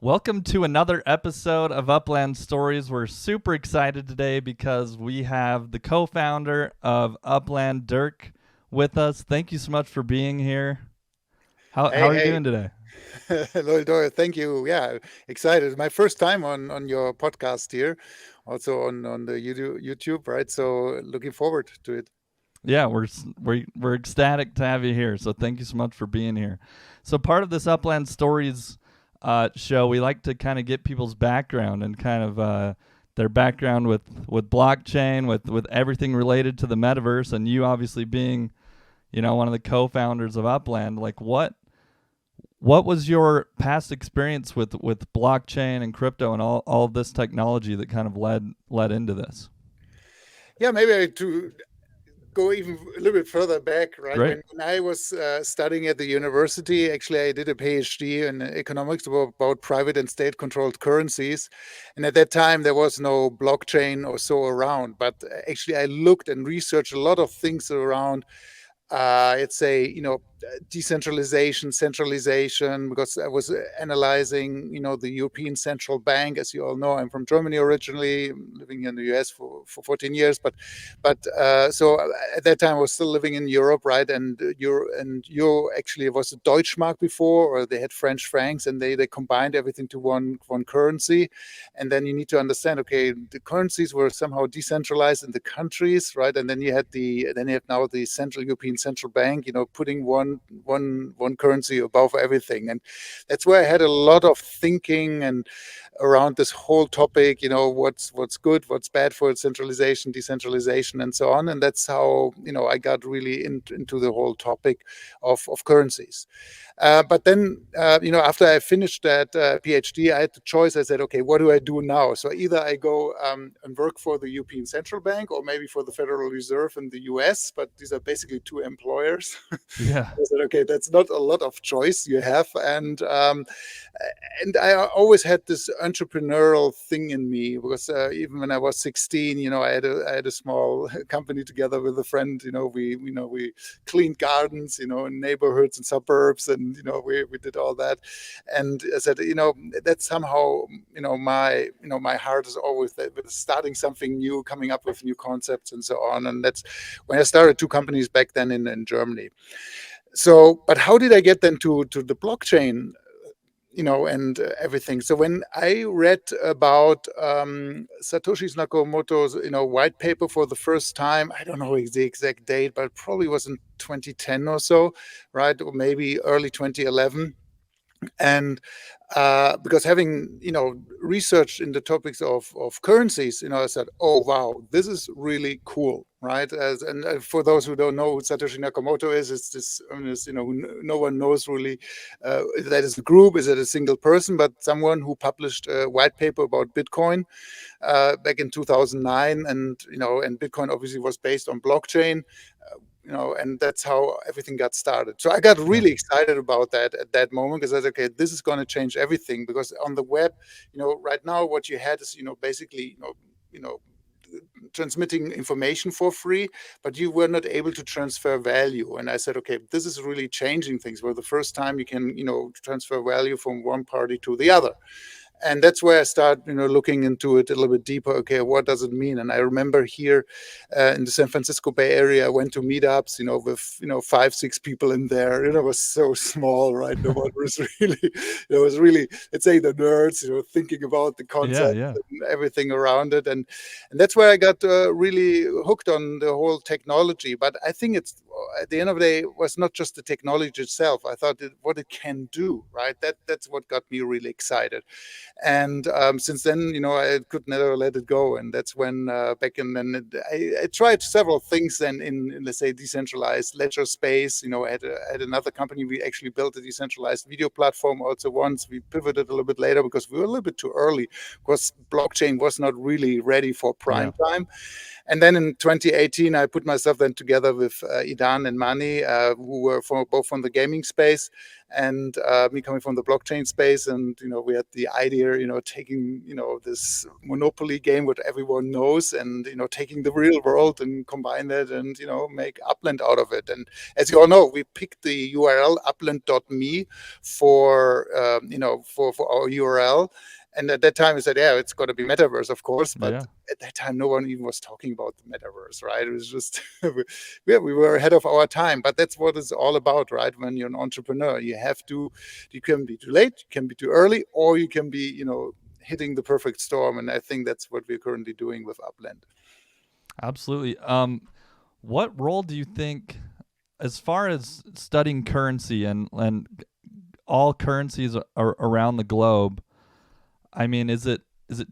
Welcome to another episode of Upland Stories. We're super excited today because we have the co-founder of Upland, Dirk, with us. Thank you so much for being here. How Hey, are you doing today? hello, Dora. Thank you. Yeah, excited. My first time on your podcast here, also on the YouTube, right? So looking forward to it. Yeah, we're ecstatic to have you here. So thank you so much for being here. So part of this Upland Stories show, we like to kind of get people's background and kind of their background with blockchain, with everything related to the metaverse, and you obviously being one of the co-founders of Upland. Like what was your past experience with blockchain and crypto and all of this technology that kind of led into this? Yeah, maybe to go even a little bit further back, right? Great. When I was studying at the university, actually, I did a PhD in economics about private and state-controlled currencies. And at that time, there was no blockchain or so around. But actually, I looked and researched a lot of things around let's say, decentralization, centralization, because I was analyzing, the European Central Bank. As you all know, I'm from Germany originally, living in the US for 14 years. So at that time, I was still living in Europe, right? And Euro actually it was a Deutschmark before, or they had French francs, and they combined everything to one currency. And then you need to understand, okay, the currencies were somehow decentralized in the countries, right? And then you have now the Central European Central Bank, putting one currency above everything. And that's where I had a lot of thinking and around this whole topic, what's good, what's bad for centralization, decentralization, and so on. And that's how I got really into the whole topic of currencies. But then, after I finished that PhD, I had the choice. I said, okay, what do I do now? So either I go and work for the European Central Bank or maybe for the Federal Reserve in the US, but these are basically two employers. Yeah. I said, okay, that's not a lot of choice you have. And I always had this entrepreneurial thing in me because even when I was 16, I had a small company together with a friend. We cleaned gardens, in neighborhoods and suburbs, and we did all that. And I said, that's somehow, my heart is always that with starting something new, coming up with new concepts and so on. And that's when I started two companies back then in Germany. So, but how did I get then to the blockchain? And everything. So when I read about Satoshi Nakamoto's, white paper for the first time, I don't know the exact date, but it probably was in 2010 or so, right? Or maybe early 2011. And because having researched in the topics of currencies, I said, oh wow, this is really cool, right? And for those who don't know who Satoshi Nakamoto is, it's this no one knows really if that is a group, is it a single person, but someone who published a white paper about Bitcoin back in 2009. And Bitcoin obviously was based on blockchain. And that's how everything got started. So I got Yeah. really excited about that at that moment, because I said, okay, this is going to change everything. Because on the web, right now what you had is, basically, transmitting information for free, but you were not able to transfer value. And I said, okay, this is really changing things. For the first time, you can, transfer value from one party to the other. And that's where I start, looking into it a little bit deeper. Okay, what does it mean? And I remember here in the San Francisco Bay Area, I went to meetups, with 5, 6 people in there. It was so small, right? No one was really, it was really, let's say, the nerds, thinking about the Yeah. concept Yeah. and everything around it. And that's where I got really hooked on the whole technology. But I think it's at the end of the day, it was not just the technology itself. I thought what it can do, right? That's what got me really excited. And since then, I could never let it go. And that's when back in then I tried several things then in let's say decentralized ledger space. I had another company. We actually built a decentralized video platform also once. We pivoted a little bit later because we were a little bit too early, because blockchain was not really ready for Yeah. prime time. And then in 2018, I put myself then together with Idan and Mani, who were both from the gaming space. and me coming from the blockchain space, and we had the idea, taking this monopoly game what everyone knows, and taking the real world and combine that, and make Upland out of it. And as you all know, we picked the URL upland.me for for our URL. And at that time, we said, yeah, it's going to be metaverse, of course. But Yeah. at that time, no one even was talking about the metaverse, right? It was just, we were ahead of our time. But that's what it's all about, right? When you're an entrepreneur, you can be too late, you can be too early, or you can be, hitting the perfect storm. And I think that's what we're currently doing with Upland. Absolutely. What role do you think, as far as studying currency and all currencies around the globe? I mean, is it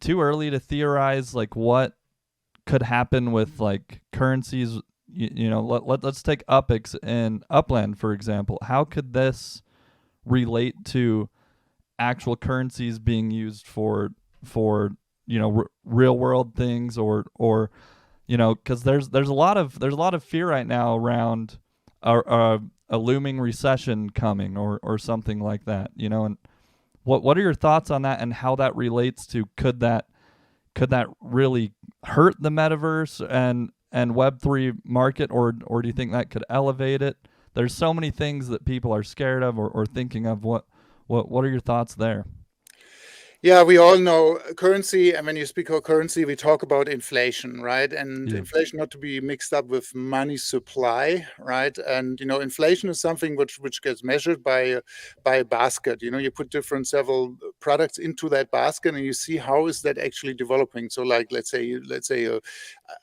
too early to theorize like what could happen with like currencies? Let's take UPX and Upland for example. How could this relate to actual currencies being used for real world things, or because there's a lot of fear right now around a looming recession coming, or something like that, and what are your thoughts on that, and how that relates to could that really hurt the metaverse and Web3 market, or do you think that could elevate it? There's so many things that people are scared of, or thinking of. What are your thoughts there? Yeah, we all know currency, and when you speak of currency, we talk about inflation, right? And Yeah. inflation not to be mixed up with money supply, right? And inflation is something which gets measured by a basket. You put different several products into that basket, and you see how is that actually developing. So, like, let's say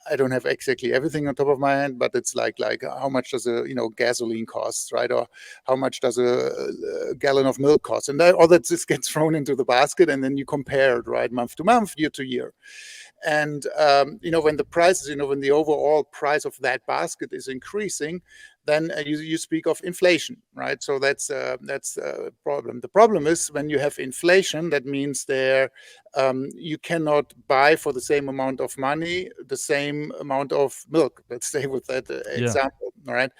I don't have exactly everything on top of my head, but it's like how much does a gasoline cost, right? Or how much does a gallon of milk cost? And all that just gets thrown into the basket, and then you compare it, right, month to month, year to year. And when the prices, when the overall price of that basket is increasing, then you speak of inflation, right? So that's a problem. The problem is when you have inflation, that means you cannot buy for the same amount of money the same amount of milk. Let's stay with that Yeah. example, all right?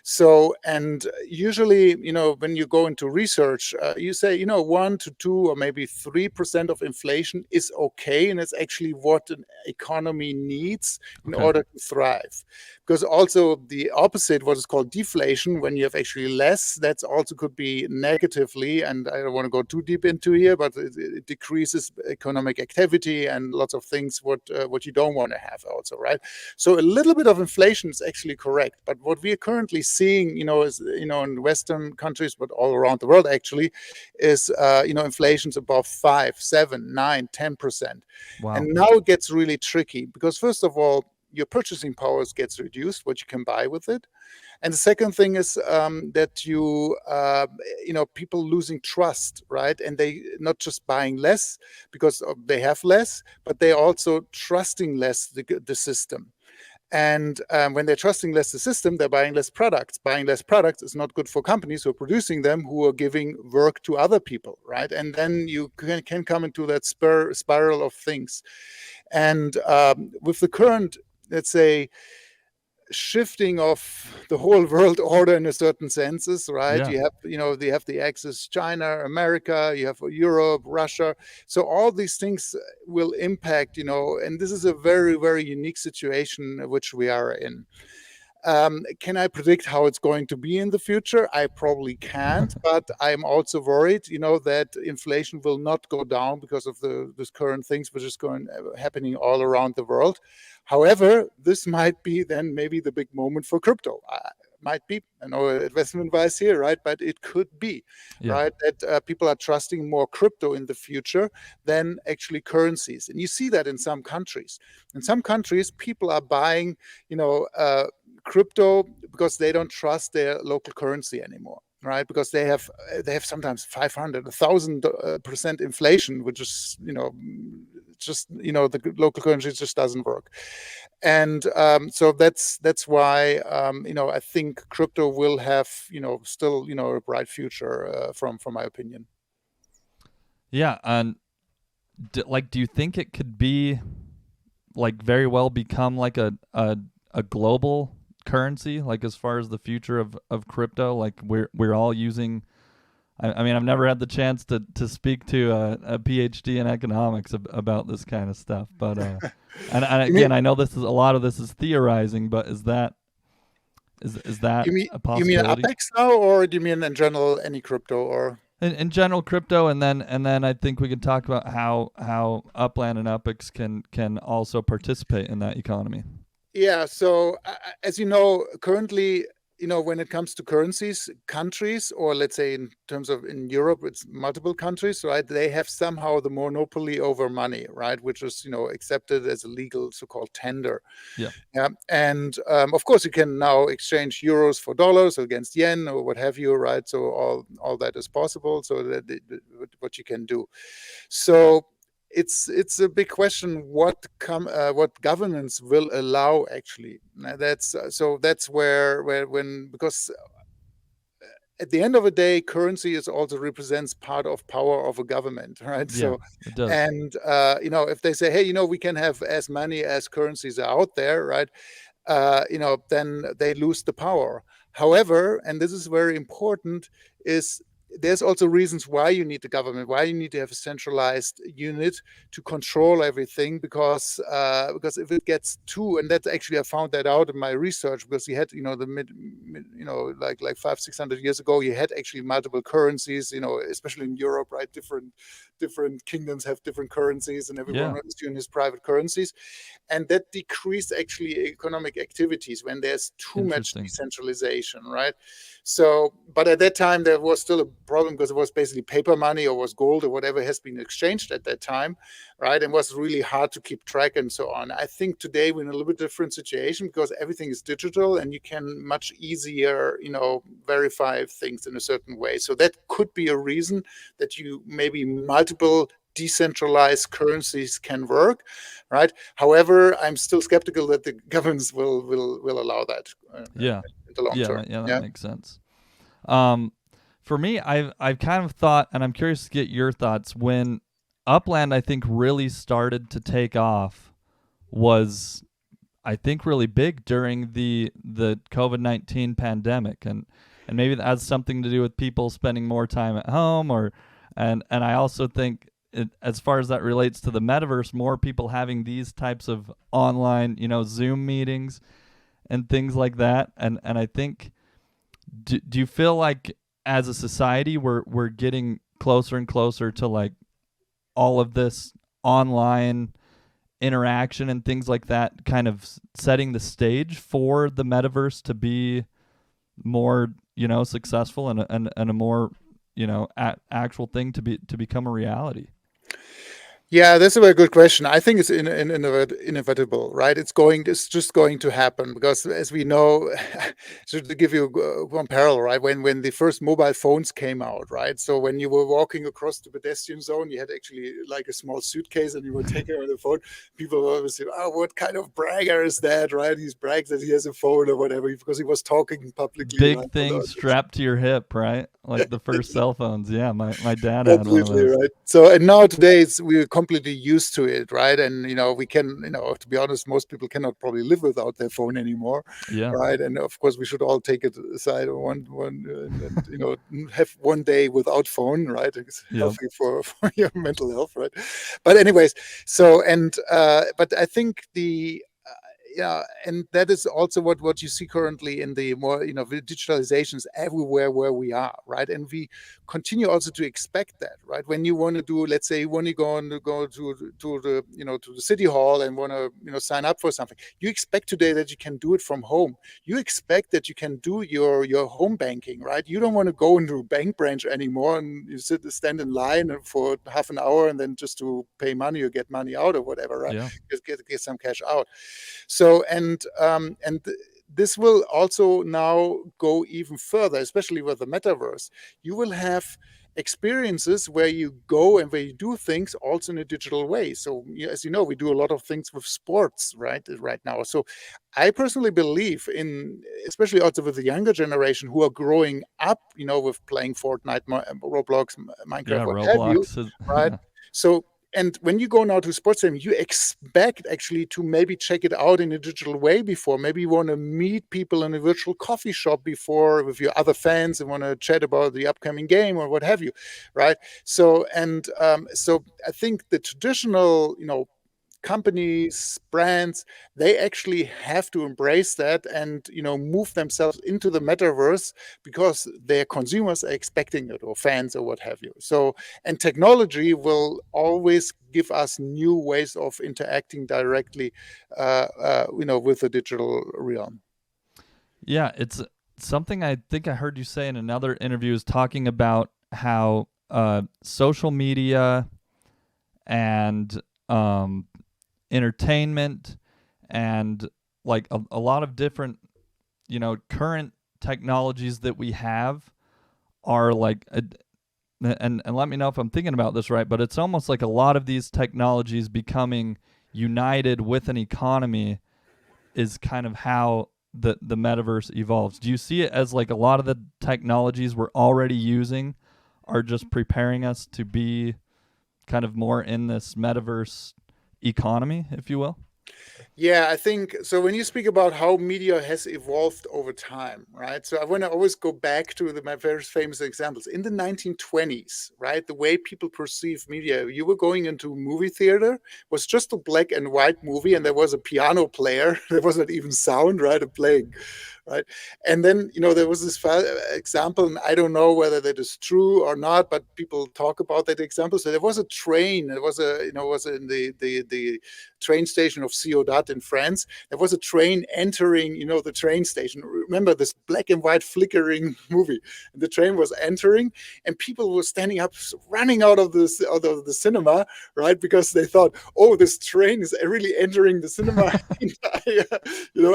So, and usually, when you go into research, you say, 1 to 2 or maybe 3% of inflation is okay, and it's actually what an economy needs in Okay. order to thrive. Because also the opposite, what is called deflation, when you have actually less, that's also could be negatively, and I don't want to go too deep into here, but it decreases economic activity and lots of things what you don't want to have also, right? So a little bit of inflation is actually correct, but what we are currently seeing, is in Western countries, but all around the world actually, is inflation's above 5, 7, 9, 10%. Wow. And now it gets really tricky because first of all, your purchasing powers gets reduced, what you can buy with it. And the second thing is that people losing trust, right? And they not just buying less because they have less, but they also trusting less the system. And when they're trusting less the system, they're buying less products. Buying less products is not good for companies who are producing them, who are giving work to other people, right? And then you can come into that spiral of things. And with the current, let's say, shifting of the whole world order in a certain senses, right? Yeah. They have the axis China, America, you have Europe, Russia. So all these things will impact, and this is a very, very unique situation which we are in. Can I predict how it's going to be in the future? I probably can't, but I'm also worried, that inflation will not go down because of this current things which is happening all around the world. However, this might be then maybe the big moment for crypto. Might be, I know investment advice here, right? But it could be, Yeah. right? That people are trusting more crypto in the future than actually currencies. And you see that in some countries. In some countries, people are buying, crypto because they don't trust their local currency anymore, right? Because they have sometimes 500, 1,000% inflation, which is the local currency just doesn't work. And so that's why I think crypto will have still a bright future from my opinion. Yeah, and do you think it could be like very well become like a global currency, like as far as the future of crypto, like we're all using I mean, I've never had the chance to speak to a PhD in economics about this kind of stuff, but and You mean again, I know this is a lot of this is theorizing, but is that a you mean possibility? Apex now, or do you mean in general any crypto or? In general, crypto, and then I think we can talk about how Upland and Upex can also participate in that economy. Yeah, so as you know, currently, when it comes to currencies, countries, or let's say in terms of in Europe, it's multiple countries, right? They have somehow the monopoly over money, right? Which is, accepted as a legal so-called tender. Yeah, Yeah, and of course, you can now exchange euros for dollars or against yen or what have you, right? So all that is possible. So what you can do. So it's a big question what governance will allow actually. That's where when because at the end of the day, currency is also represents part of power of a government, right? yeah, So, it does. and if they say, hey, we can have as many as currencies are out there, right? Then they lose the power. However, and this is very important, is there's also reasons why you need the government, why you need to have a centralized unit to control everything, because if it gets too, and that's actually I found that out in my research, because you had the like 500-600 years ago, you had actually multiple currencies, especially in Europe, right? Different kingdoms have different currencies, and everyone Yeah, is doing his private currencies, and that decreased actually economic activities when there's too much interesting. decentralization, right? So, but at that time there was still a problem because it was basically paper money or was gold or whatever has been exchanged at that time, right? And was really hard to keep track and so on. I think today we're in a little bit different situation because everything is digital and you can much easier, verify things in a certain way. So that could be a reason that you maybe multiple decentralized currencies can work, right? However, I'm still skeptical that the governments will allow that Yeah, in the long yeah, term. that Yeah. makes sense. Um, for me, I've kind of thought, and I'm curious to get your thoughts. When Upland, I think, really started to take off, was I think really big during the COVID-19 pandemic, and maybe that has something to do with people spending more time at home, or and I also think as far as that relates to the metaverse, more people having these types of online, Zoom meetings and things like that, and I think do you feel like as a society we're getting closer and closer to like all of this online interaction and things like that kind of setting the stage for the metaverse to be more successful and a more actual thing to become a reality? Yeah, that's a very good question. I think it's inevitable, right? It's just going to happen because, as we know, so to give you one parallel, right? When the first mobile phones came out, right? So when you were walking across the pedestrian zone, you had actually like a small suitcase, and you were taking out the phone. People were always say, "Oh, what kind of bragger is that?" Right? He brags that he has a phone or whatever because he was talking publicly, Big like, thing strapped to your hip, right? Like the first cell phones. Yeah, my dad had one of completely those. right. So, and nowadays we're completely used to it, right? And we can, to be honest, most people cannot probably live without their phone anymore, Yeah, right? And of course, we should all take it aside one, and have one day without phone, right? It's yeah, healthy for your mental health, right? But anyways, so but I think yeah, and that is also what you see currently in the more the digitalization is everywhere where we are, right? And we continue also to expect that, right? When you want to do, let's say, when you go to the to the city hall and want to sign up for something, you expect today that you can do it from home. You expect that you can do your home banking, right? You don't want to go into a bank branch anymore and you stand in line for half an hour and then just to pay money or get money out or whatever, right? yeah, Just get some cash out. So this will also now go even further, especially with the metaverse. You will have experiences where you go and where you do things also in a digital way. So as you know, we do a lot of things with sports right now. So I personally believe in, especially also with the younger generation who are growing up, with playing Fortnite, Roblox, Minecraft, yeah. what have you, Roblox is right? yeah, So and when you go now to sports stadium, you expect actually to maybe check it out in a digital way before. Maybe you want to meet people in a virtual coffee shop before with your other fans and want to chat about the upcoming game or what have you, right? So so I think the traditional, companies, brands, they actually have to embrace that and move themselves into the metaverse because their consumers are expecting it, or fans or what have you. So, and technology will always give us new ways of interacting directly with the digital realm. Yeah, it's something I think I heard you say in another interview, is talking about how social media and entertainment and like a lot of different, current technologies that we have are like and let me know if I'm thinking about this right, but it's almost like a lot of these technologies becoming united with an economy is kind of how the metaverse evolves. Do you see it as like a lot of the technologies we're already using are just preparing us to be kind of more in this metaverse economy, if you will? Yeah, I think so. When you speak about how media has evolved over time, right? So I want to always go back to my very famous examples. In the 1920s, right, the way people perceive media, you were going into a movie theater, was just a black and white movie, and there was a piano player. There wasn't even sound, right, playing, right? And then there was this example, and I don't know whether that is true or not, but people talk about that example. So there was a train. It was was in the train station of Ciudad in France. There was a train entering, the train station. Remember this black and white flickering movie? And the train was entering, and people were standing up, running out of the cinema, right? Because they thought, oh, this train is really entering the cinema.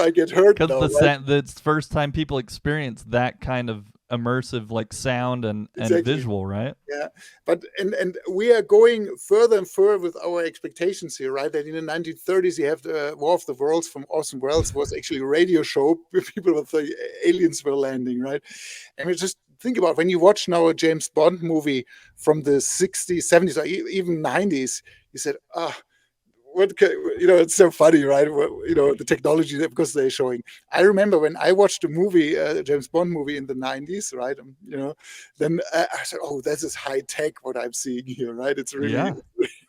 I get hurt Because now, right? the first time people experience that kind of immersive like sound and Exactly. visual, right? Yeah, but and we are going further and further with our expectations here, right? That in the 1930s you have the War of the Worlds from Orson Welles was actually a radio show where people with the aliens were landing, right? And we just think about when you watch now a James Bond movie from the 60s, 70s, or even 90s, you said, it's so funny, right? The technology that because they're showing. I remember when I watched a movie, James Bond movie in the 90s, right? Then I said, oh, this is high tech what I'm seeing here, right? It's really, Yeah.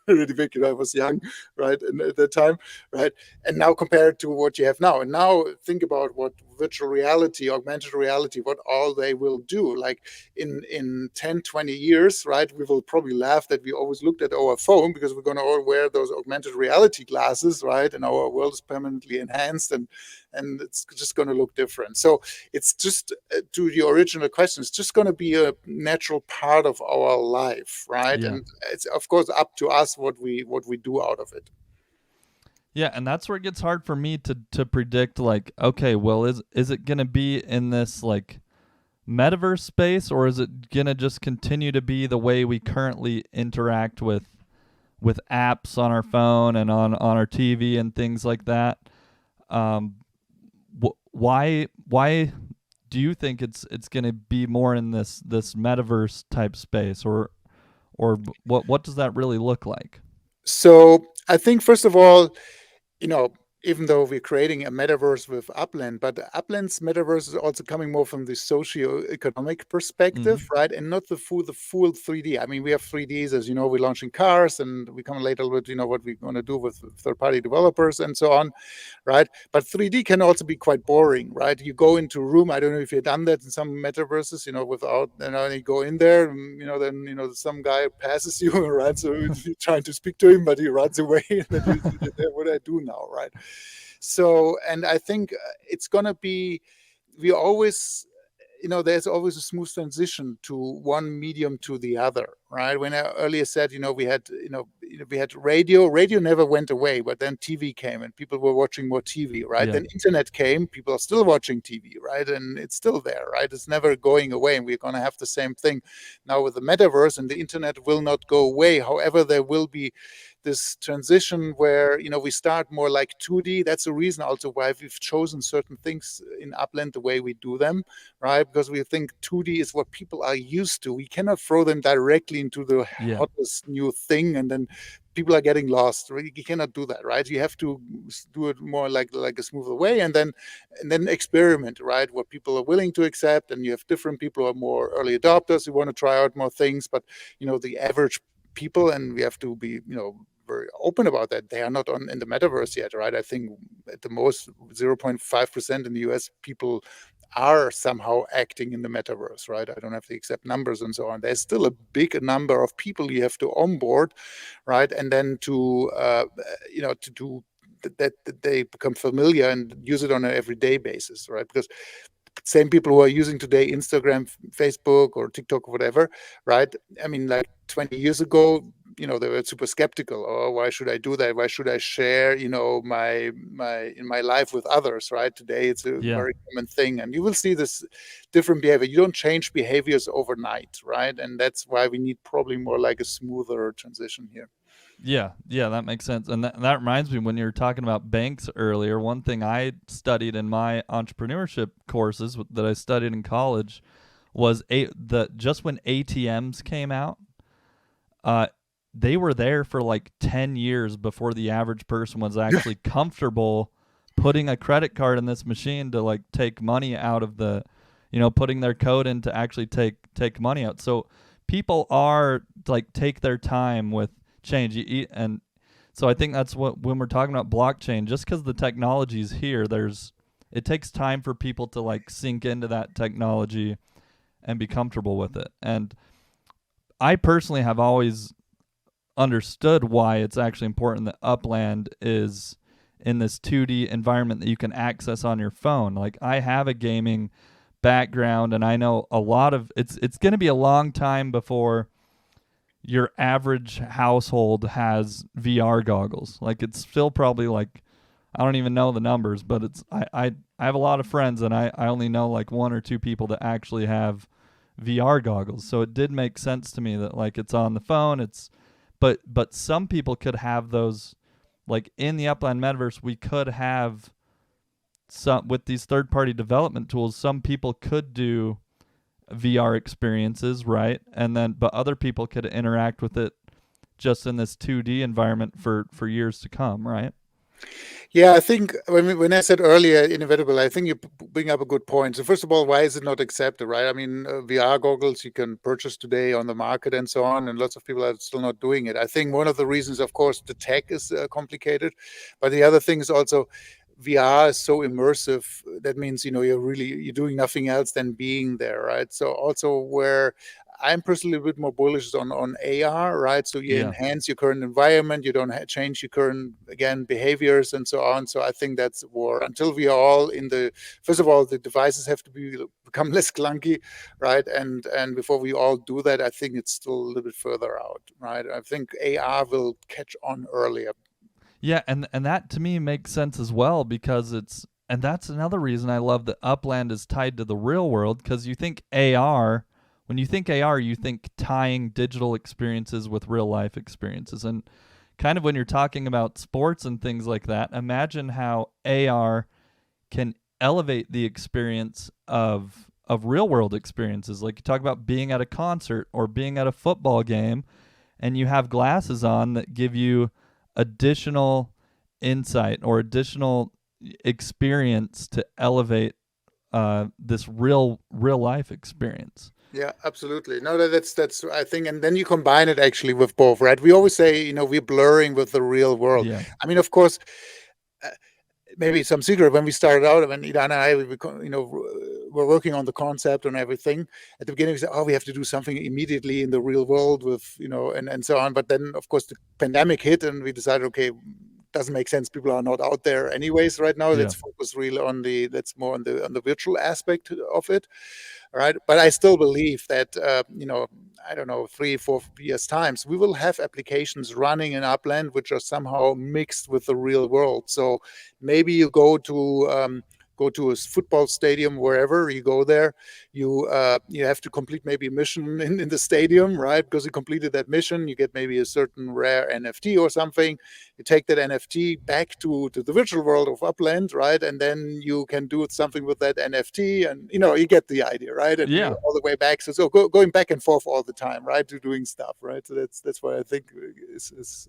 really big. I was young, right? And at that time, right? And now compared to what you have now. And now think about what virtual reality, augmented reality, what all they will do. Like in 10, 20 years, right? We will probably laugh that we always looked at our phone because we're going to all wear those augmented reality glasses, right? And our world is permanently enhanced and it's just going to look different. So it's just to the original question, it's just going to be a natural part of our life, right? Yeah. And it's of course up to us what we do out of it. Yeah, and that's where it gets hard for me to predict like, okay, well is it going to be in this like metaverse space, or is it going to just continue to be the way we currently interact with apps on our phone and on our TV and things like that? Why do you think it's going to be more in this metaverse type space, or what does that really look like? So I think first of all, you know, even though we're creating a metaverse with Upland, but Upland's metaverse is also coming more from the socio-economic perspective, Mhm. right? And not the full 3D. I mean, we have 3Ds, as you know, we're launching cars, and we come later with, what we're going to do with third-party developers and so on, right? But 3D can also be quite boring, right? You go into a room. I don't know if you've done that in some metaverses, without, you go in there, and, then, some guy passes you, right? So you're trying to speak to him, but he runs away. And then you see that, what do I do now, right? So, and I think it's going to be, we always, there's always a smooth transition to one medium to the other, right? When I earlier said, we had radio. Radio never went away, but then TV came and people were watching more TV, right? Yeah. Then internet came, people are still watching TV, right? And it's still there, right? It's never going away, and we're going to have the same thing now with the metaverse, and the internet will not go away. However, this transition where we start more like 2D. That's the reason also why we've chosen certain things in Upland the way we do them, right? Because we think 2D is what people are used to. We cannot throw them directly into the Yeah. hottest new thing, and then people are getting lost. You cannot do that, right? You have to do it more like a smoother way, and then experiment, right? What people are willing to accept, and you have different people who are more early adopters who want to try out more things, but the average people, and we have to be very open about that. They are not in the metaverse yet, right? I think at the most 0.5% in the US people are somehow acting in the metaverse, right? I don't have the exact numbers and so on. There's still a big number of people you have to onboard, right? And then to do that they become familiar and use it on an everyday basis, right? Because same people who are using today Instagram, Facebook, or TikTok, or whatever, right? I mean, like 20 years ago, they were super skeptical. Oh, why should I do that? Why should I share, my in my life with others, right? Today, it's a Yeah. very common thing, and you will see this different behavior. You don't change behaviors overnight, right? And that's why we need probably more like a smoother transition here. Yeah, that makes sense. And that reminds me, when you were talking about banks earlier, one thing I studied in my entrepreneurship courses that I studied in college was just when ATMs came out, uh, they were there for like 10 years before the average person was actually comfortable putting a credit card in this machine to like take money out of the, putting their code in to actually take money out. So people are like take their time with change. And so I think that's what, when we're talking about blockchain, just because the technology's here, it takes time for people to like sink into that technology and be comfortable with it. And I personally have always understood why it's actually important that Upland is in this 2D environment that you can access on your phone. Like, I have a gaming background, and I know a lot of it's going to be a long time before your average household has VR goggles. Like, it's still probably like, I don't even know the numbers, but I have a lot of friends, and I only know like one or two people that actually have VR goggles. So it did make sense to me that like it's on the phone. But some people could have those, like in the Upland Metaverse, we could have some with these third-party development tools. Some people could do VR experiences, right? And then, but other people could interact with it just in this 2D environment for years to come, right? Yeah, I think when I said earlier inevitable, I think you bring up a good point. So first of all, why is it not accepted, right? I mean, VR goggles you can purchase today on the market and so on, and lots of people are still not doing it. I think one of the reasons, of course, the tech is complicated, but the other thing is also VR is so immersive. That means you're doing nothing else than being there, right? So also where I'm personally a bit more bullish on AR, right? So you Yeah. enhance your current environment, you don't change your current behaviors and so on. So I think that's war until we are all in the. First of all, the devices have to become less clunky, right? And before we all do that, I think it's still a little bit further out, right? I think AR will catch on earlier. Yeah, and that to me makes sense as well, because and that's another reason I love that Upland is tied to the real world, because you think AR, when you think AR, you think tying digital experiences with real life experiences. And kind of when you're talking about sports and things like that, imagine how AR can elevate the experience of real world experiences. Like, you talk about being at a concert or being at a football game, and you have glasses on that give you additional insight or additional experience to elevate this real life experience. Yeah, absolutely. No, that's I think, and then you combine it actually with both, right? We always say, we're blurring with the real world. Yeah. I mean, of course, uh, maybe some secret when we started out, when Idan and I, were working on the concept and everything. At the beginning, we said, "Oh, we have to do something immediately in the real world with, and so on." But then, of course, the pandemic hit, and we decided, okay, doesn't make sense. People are not out there anyways right now. Yeah. Let's focus really let's more on the virtual aspect of it. Right. But I still believe that, I don't know, 3-4 years times, we will have applications running in Upland which are somehow mixed with the real world. So maybe you go to go to a football stadium, wherever you go there, you have to complete maybe a mission in the stadium, right? Because you completed that mission, you get maybe a certain rare NFT or something. You take that NFT back to the virtual world of Upland, right? And then you can do something with that NFT, and you get the idea, right? And you Yeah. all the way back. So going back and forth all the time, right? To doing stuff, right? So that's what I think is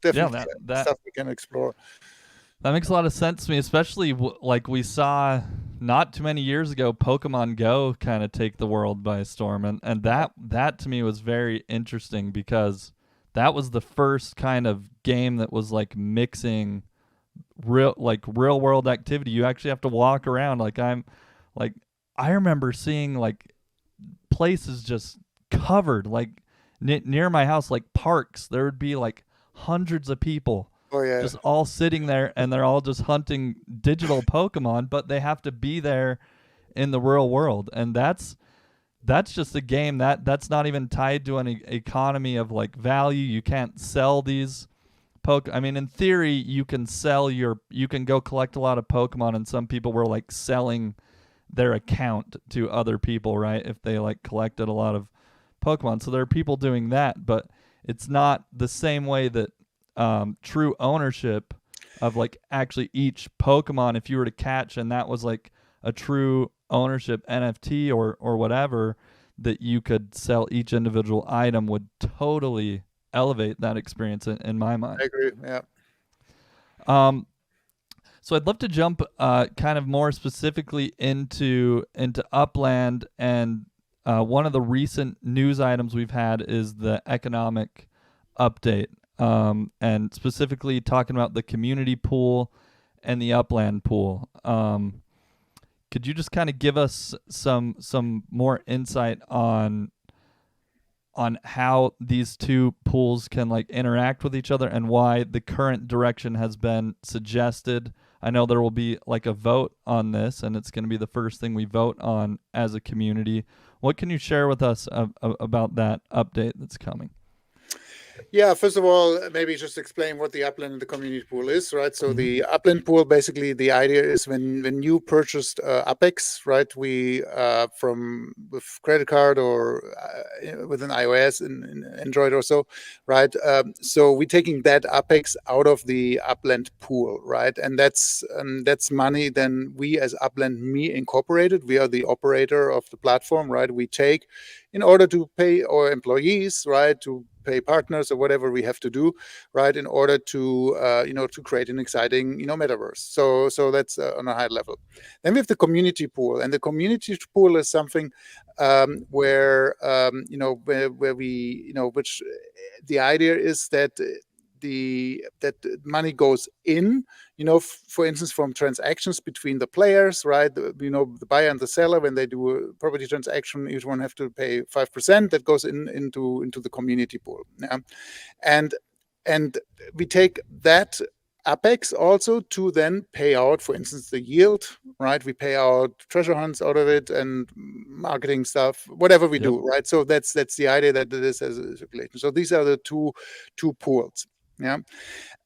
Yeah, definitely that stuff we can explore. that makes a lot of sense to me, especially like we saw not too many years ago Pokemon Go kind of take the world by storm, and that to me was very interesting because that was the first kind of game that was like mixing real world activity. You actually have to walk around. Like I remember seeing like places just covered like near my house, like parks. There would be like hundreds of people Oh yeah, just all sitting there, and they're all just hunting digital Pokemon, but they have to be there in the real world, and that's just a game that's not even tied to any economy of like value. You can't sell these I mean, in theory, you can you can go collect a lot of Pokemon, and some people were like selling their account to other people, right? If they like collected a lot of Pokemon. So there are people doing that, but it's not the same way that true ownership of like actually each Pokemon, if you were to catch and that was like a true ownership NFT or whatever, that you could sell each individual item would totally elevate that experience in my mind. I agree. Yeah. Um, so I'd love to jump kind of more specifically into Upland, and one of the recent news items we've had is the economic update, and specifically talking about the community pool and the Upland pool. Could you just kind of give us some more insight on how these two pools can like interact with each other and why the current direction has been suggested? I know there will be like a vote on this, and it's going to be the first thing we vote on as a community. What can you share with us about that update that's coming? Yeah, first of all, maybe just explain what the Upland and the community pool is, right? So Mm-hmm. the Upland pool, basically, the idea is when you purchased Apex, right? We from with credit card or with an iOS and Android or so, right? So we're taking that Apex out of the Upland pool, right? And that's money. Then we, as Upland Me Incorporated, we are the operator of the platform, right? We take in order to pay our employees, right? To pay partners or whatever we have to do, right, in order to to create an exciting metaverse. So that's on a high level. Then we have the community pool, and the community pool is something where where we which the idea is that that money goes in, for instance, from transactions between the players, right? The buyer and the seller, when they do a property transaction, each one have to pay 5% that goes into the community pool. Yeah? And we take that Apex also to then pay out, for instance, the yield, right? We pay out treasure hunts out of it and marketing stuff, whatever we do, right? So that's the idea that this has a circulation. So these are the two pools. Yeah.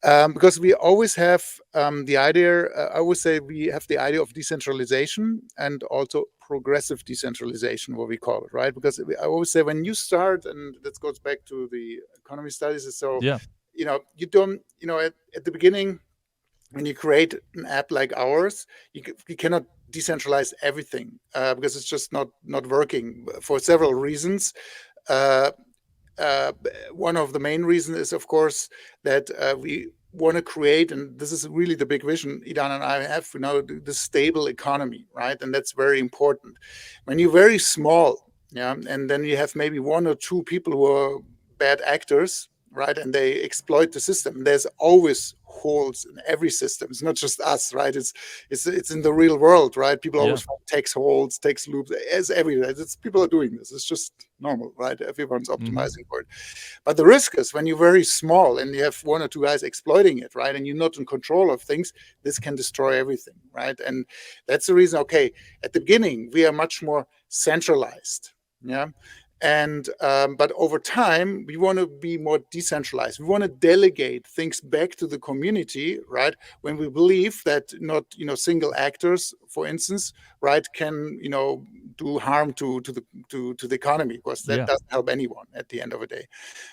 Because we always have the idea, I would say we have the idea of decentralization and also progressive decentralization, what we call it, right? Because I always say when you start, and that goes back to the economy studies, so, Yeah. You don't, at the beginning, when you create an app like ours, you cannot decentralize everything because it's just not working for several reasons. Uh, One of the main reasons is, of course, that we want to create, and this is really the big vision Idan and I have, the stable economy, right? And that's very important. When you're very small, yeah, and then you have maybe one or two people who are bad actors, right, and they exploit the system. There's always holes in every system. It's not just us, right? It's in the real world, right? People Yeah. always find tax holes, tax loops, as everywhere. People are doing this. It's just normal, right? Everyone's optimizing for it. But the risk is when you're very small and you have one or two guys exploiting it, right? And you're not in control of things, this can destroy everything, right? And that's the reason, okay, at the beginning, we are much more centralized. Yeah. And but over time, we want to be more decentralized. We want to delegate things back to the community, right? When we believe that not single actors, for instance, right, can do harm to the economy, because that Yeah. doesn't help anyone at the end of the day,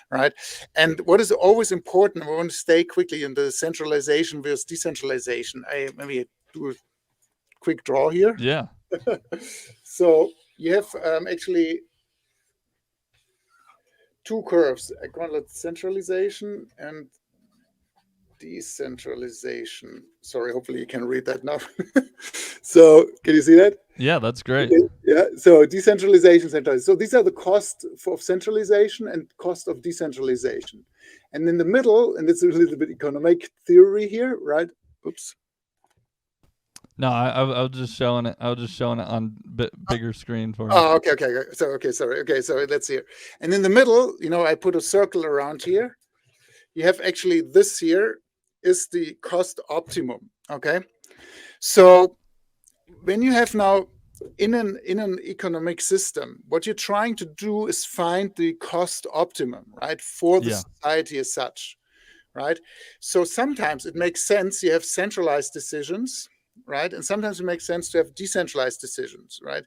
right? And what is always important, I want to stay quickly in the centralization versus decentralization. I maybe do a quick draw here. Yeah. So you have actually two curves. I call it centralization and decentralization. Sorry, hopefully you can read that now. So can you see that? Yeah, that's great. Okay. Yeah. So decentralization, centralization. So these are the cost of centralization and cost of decentralization. And in the middle, and it's a little bit economic theory here, right? Oops. No, I was just showing it. I was just showing it on bigger screen for you. Oh, okay. So, okay, sorry. Okay, so let's see here. And in the middle, I put a circle around here. You have actually this here is the cost optimum. Okay. So when you have now in an economic system, what you're trying to do is find the cost optimum, right, for the Yeah. society as such, right? So sometimes it makes sense you have centralized decisions, right? And sometimes it makes sense to have decentralized decisions, right?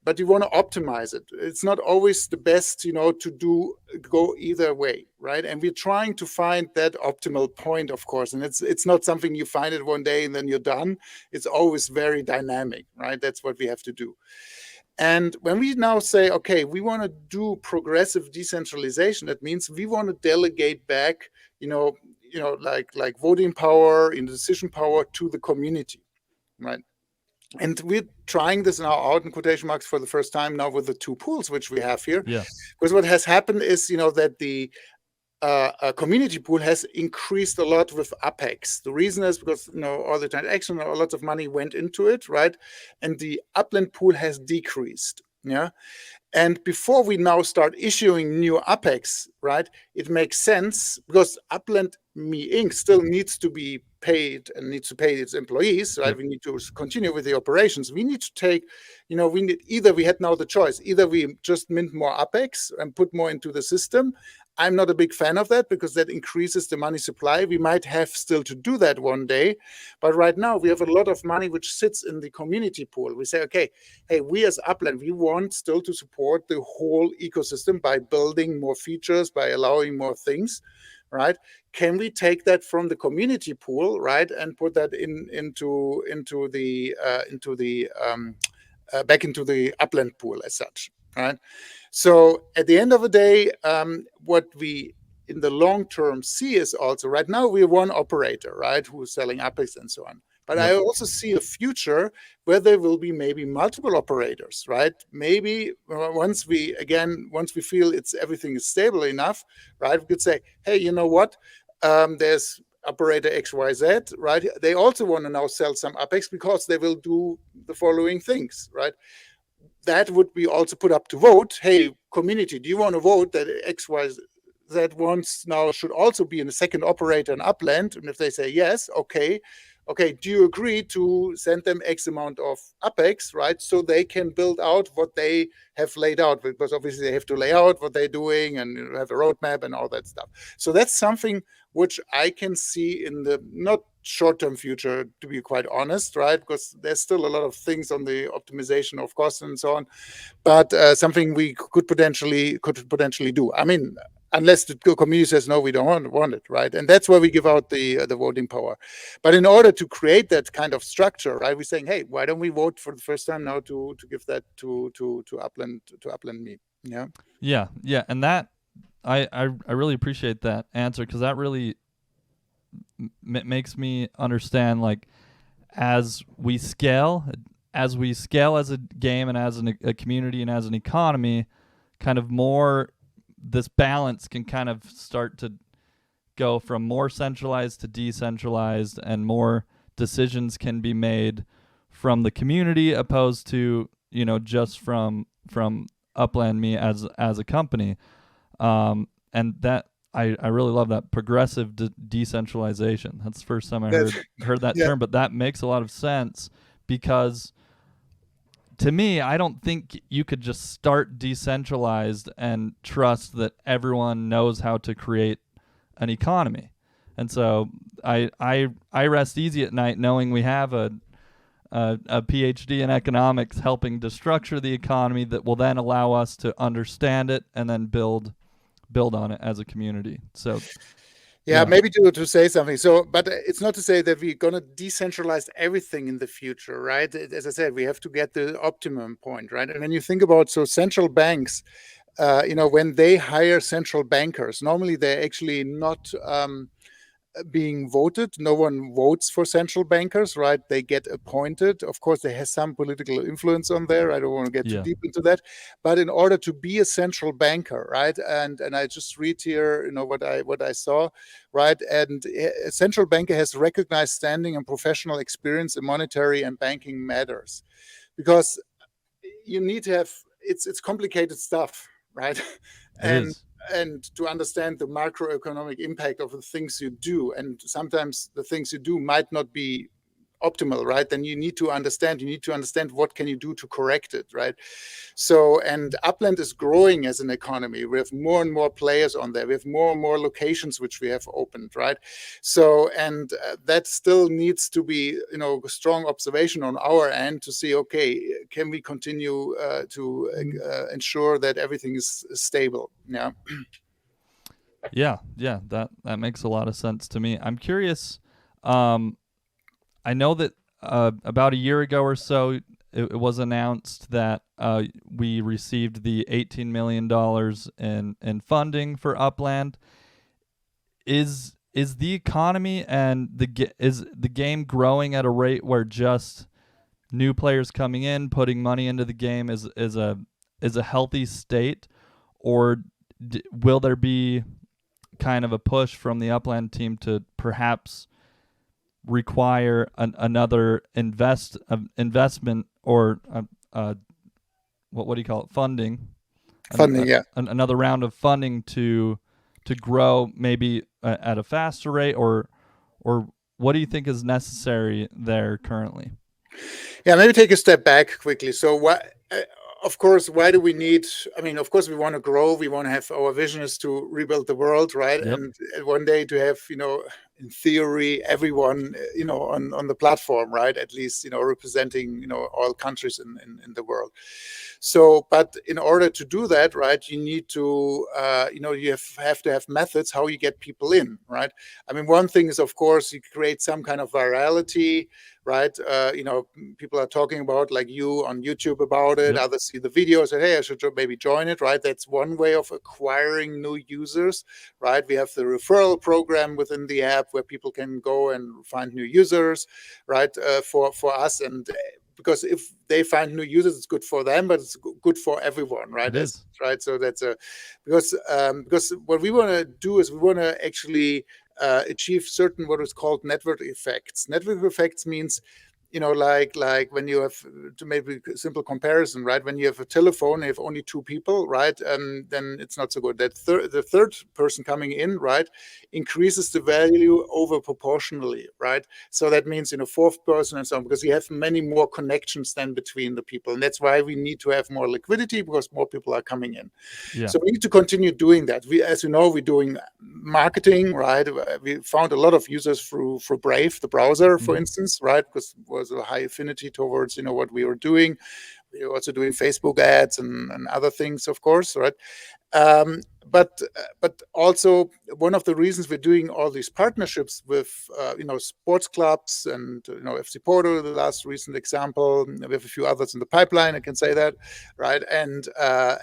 But you want to optimize it. It's not always the best, to go either way, right? And we're trying to find that optimal point, of course. And it's not something you find it one day and then you're done. It's always very dynamic, right? That's what we have to do. And when we now say, okay, we want to do progressive decentralization, that means we want to delegate back, like voting power, decision power to the community, right? And we're trying this now out in quotation marks for the first time now with the two pools which we have here. Yeah. Because what has happened is, that the community pool has increased a lot with Apex. The reason is because all the transaction, a lot of money went into it, right? And the Upland pool has decreased. Yeah. And before we now start issuing new Apex, right, it makes sense because Upland Me Inc. still needs to be paid and needs to pay its employees, right? Yep. We need to continue with the operations. We need to take, we had now the choice. Either we just mint more Apex and put more into the system. I'm not a big fan of that because that increases the money supply. We might have still to do that one day. But right now we have a lot of money which sits in the community pool. We say, okay, hey, we as Upland, we want still to support the whole ecosystem by building more features, by allowing more things, right? Can we take that from the community pool, right, and put that into the back into the Upland pool as such, right? So at the end of the day, what we in the long term see is also right now we're one operator, right, who's selling Apex and so on. But Yep. I also see a future where there will be maybe multiple operators, right? Maybe once we feel everything is stable enough, right? We could say, hey, you know what? There's operator XYZ, right? They also want to now sell some Apex because they will do the following things, right? That would be also put up to vote. Hey, community, do you want to vote that XYZ wants now should also be in a second operator in Upland? And if they say yes, okay, do you agree to send them X amount of Apex, right? So they can build out what they have laid out, because obviously they have to lay out what they're doing and have a roadmap and all that stuff. So that's something which I can see in the not short-term future, to be quite honest, right? Because there's still a lot of things on the optimization of costs and so on, but something we could potentially do. I mean, unless the community says no, we don't want it, right? And that's where we give out the voting power. But in order to create that kind of structure, right, we're saying, hey, why don't we vote for the first time now to give that to Upland Me? Yeah. Yeah, and that I really appreciate that answer, because that really makes me understand, like, as we scale as a game and as a community and as an economy, kind of more this balance can kind of start to go from more centralized to decentralized, and more decisions can be made from the community opposed to just from Upland Me as a company, and that I really love that progressive decentralization. That's the first time I heard that Yeah. term, but that makes a lot of sense, because to me, I don't think you could just start decentralized and trust that everyone knows how to create an economy. And so I rest easy at night knowing we have a PhD in economics helping to structure the economy that will then allow us to understand it and then build on it as a community. So yeah, maybe to say something. So, but it's not to say that we're going to decentralize everything in the future, right? As I said, we have to get the optimum point, right? And when you think about central banks, when they hire central bankers, normally they're actually not being voted. No one votes for central bankers, right? They get appointed. Of course, they have some political influence on there. I don't want to get too deep into that. But in order to be a central banker, right? And I just read here, what I saw, right? And a central banker has recognized standing and professional experience in monetary and banking matters, because you need to have it's complicated stuff, right? And to understand the macroeconomic impact of the things you do, and sometimes the things you do might not be optimal, right? Then you need to understand what can you do to correct it, right? So, and Upland is growing as an economy. We have more and more players on there. We have more and more locations which we have opened, right? So, and that still needs to be, a strong observation on our end to see, okay, can we continue to ensure that everything is stable? Yeah, that makes a lot of sense to me. I'm curious. I know that about a year ago or so, it was announced that we received the $18 million in funding for Upland. Is the economy and is the game growing at a rate where just new players coming in, putting money into the game is a healthy state, or will there be kind of a push from the Upland team to perhaps require another investment or what do you call it, funding another round of funding to grow maybe at a faster rate, or what do you think is necessary there currently? Yeah, maybe take a step back quickly. So what of course, why do we need, of course we want to grow, we want to have, our vision is to rebuild the world, right? Yep. And one day to have, in theory, everyone, on the platform, right? At least, representing, all countries in the world. So, but in order to do that, right, you need to, you have to have methods how you get people in, right? One thing is, of course, you create some kind of virality, right? People are talking about, like you on YouTube about it. Yep. Others see the video, say, hey, I should maybe join it, right? That's one way of acquiring new users, right? We have the referral program within the app where people can go and find new users, right? For us, and because if they find new users, it's good for them, but it's good for everyone, right? It is. Right. So that's because what we want to do is we want to actually achieve certain what is called network effects. Network effects means, like when you have, to maybe a simple comparison, right? When you have a telephone, you have only two people, right? Then it's not so good. That the third person coming in, right, increases the value over proportionally, right? So that means, fourth person and so on, because you have many more connections than between the people. And that's why we need to have more liquidity, because more people are coming in. Yeah. So we need to continue doing that. As you know, we're doing marketing, right? We found a lot of users through Brave, the browser, for instance, right? Because it was a high affinity towards, what we were doing. We were also doing Facebook ads and other things, of course, right? But also one of the reasons we're doing all these partnerships with sports clubs and FC Porto, the last recent example. We have a few others in the pipeline, I can say that, right? And the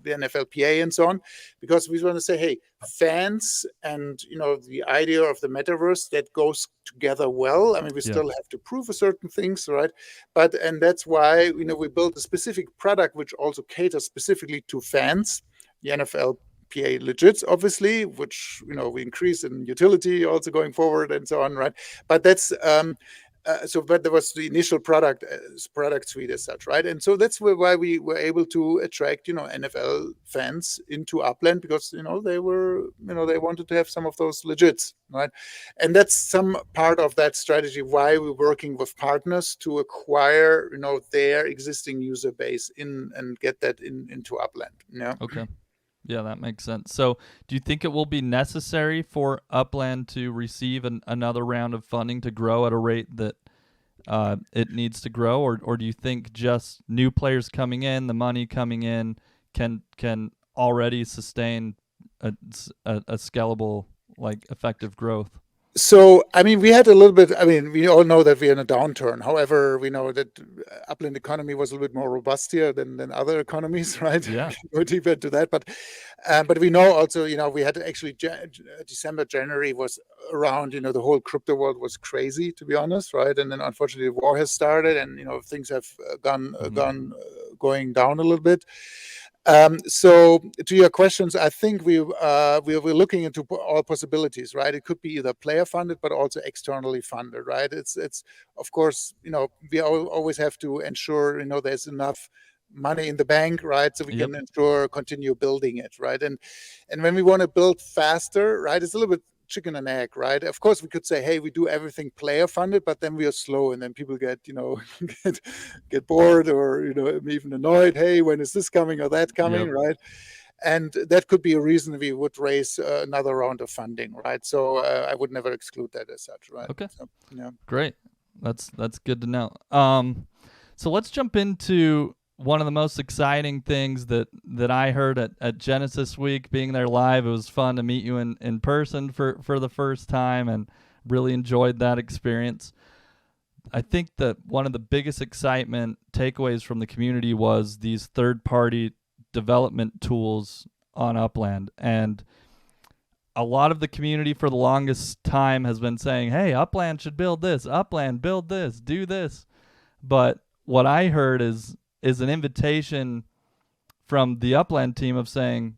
NFLPA and so on, because we want to say, hey, fans and the idea of the metaverse, that goes together well. We still have to prove a certain things, right? And that's why we built a specific product which also caters specifically to fans. The NFLPA legit, obviously, which we increase in utility also going forward and so on, right? But that's but there was the initial product suite as such, right? And so that's why we were able to attract, NFL fans into Upland, because they wanted to have some of those legits, right? And that's some part of that strategy, why we're working with partners to acquire their existing user base and get that into Upland. Okay. Yeah, that makes sense. So, do you think it will be necessary for Upland to receive another round of funding to grow at a rate that it needs to grow, or do you think just new players coming in, the money coming in, can already sustain a scalable, like, effective growth? So, I mean, we had a little bit, I mean, we all know that we're in a downturn. However, we know that Upland economy was a little bit more robust here than other economies, right? Yeah. We can go deeper into that. But we know also, we had actually December, January was around, the whole crypto world was crazy, to be honest, right? And then unfortunately the war has started, and, things have going down a little bit. So to your questions, I think we're looking into all possibilities, right? It could be either player funded, but also externally funded, right? It's of course, we always have to ensure, there's enough money in the bank, right? So we Yep. can ensure continue building it, right? And when we want to build faster, right, it's a little bit chicken and egg, right? Of course, we could say, hey, we do everything player funded, but then we are slow, and then people get, get bored, or even annoyed. Hey, when is this coming or that coming, Yep. right? And that could be a reason we would raise another round of funding, right? So I would never exclude that as such, right? Okay. So, yeah. Great. That's good to know. So let's jump into one of the most exciting things that I heard at Genesis Week. Being there live, it was fun to meet you in person for the first time, and really enjoyed that experience. I think that one of the biggest excitement takeaways from the community was these third-party development tools on Upland. And a lot of the community for the longest time has been saying, hey, Upland should build this, Upland, build this, do this. But what I heard is an invitation from the Upland team of saying,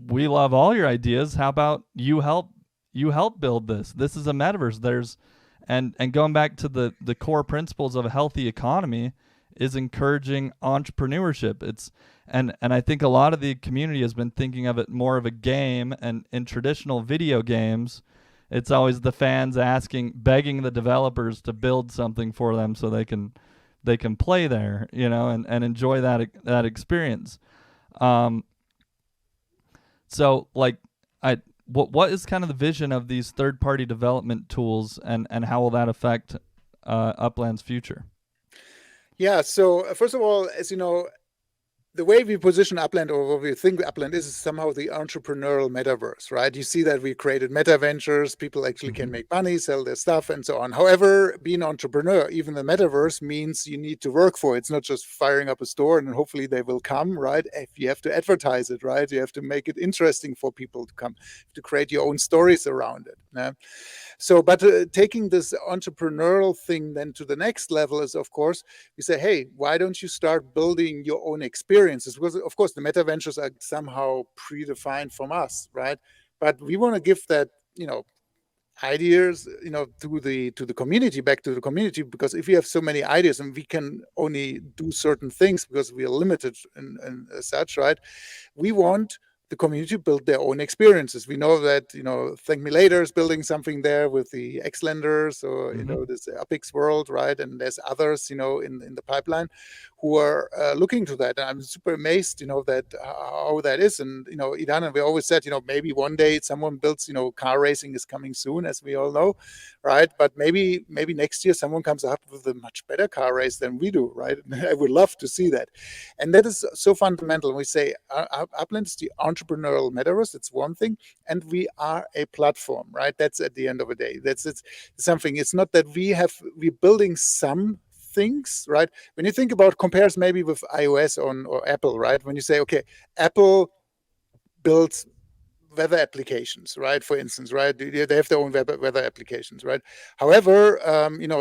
we love all your ideas. How about you help build this? This is a metaverse. There's and going back to the core principles of a healthy economy is encouraging entrepreneurship. It's and I think a lot of the community has been thinking of it more of a game, and in traditional video games, it's always the fans begging the developers to build something for them so they can play there, and enjoy that experience. So like what is kind of the vision of these third-party development tools, and how will that affect Upland's future? Yeah. So first of all, as you know, the way we position Upland, or what we think Upland is somehow the entrepreneurial metaverse, right? You see that we created meta ventures. People actually can make money, sell their stuff, and so on. However, being an entrepreneur, even the metaverse, means you need to work for it. It's not just firing up a store and hopefully they will come, right? If you have to advertise it, right? You have to make it interesting for people to come, to create your own stories around it. Yeah? So, but taking this entrepreneurial thing then to the next level is, of course, we say, hey, why don't you start building your own experiences? Because, of course, the meta ventures are somehow predefined from us, right? But we want to give that, ideas, to the community, back to the community, because if we have so many ideas and we can only do certain things because we are limited and such, right? We want the community build their own experiences. We know that, Thank Me Later is building something there with the Xlanders, or, this Upix world, right? And there's others, in the pipeline who are looking to that. And I'm super amazed, that how that is. And, Idan, and we always said, maybe one day someone builds, car racing is coming soon, as we all know, right? But maybe next year someone comes up with a much better car race than we do, right? I would love to see that. And that is so fundamental. We say Upland is the entrepreneurial metaverse. It's one thing. And we are a platform, right? That's at the end of the day. It's something. It's not that we're building some things, right? When you think about compares maybe with iOS or Apple, right? When you say, okay, Apple builds weather applications, right? For instance, right? They have their own weather applications, right? However,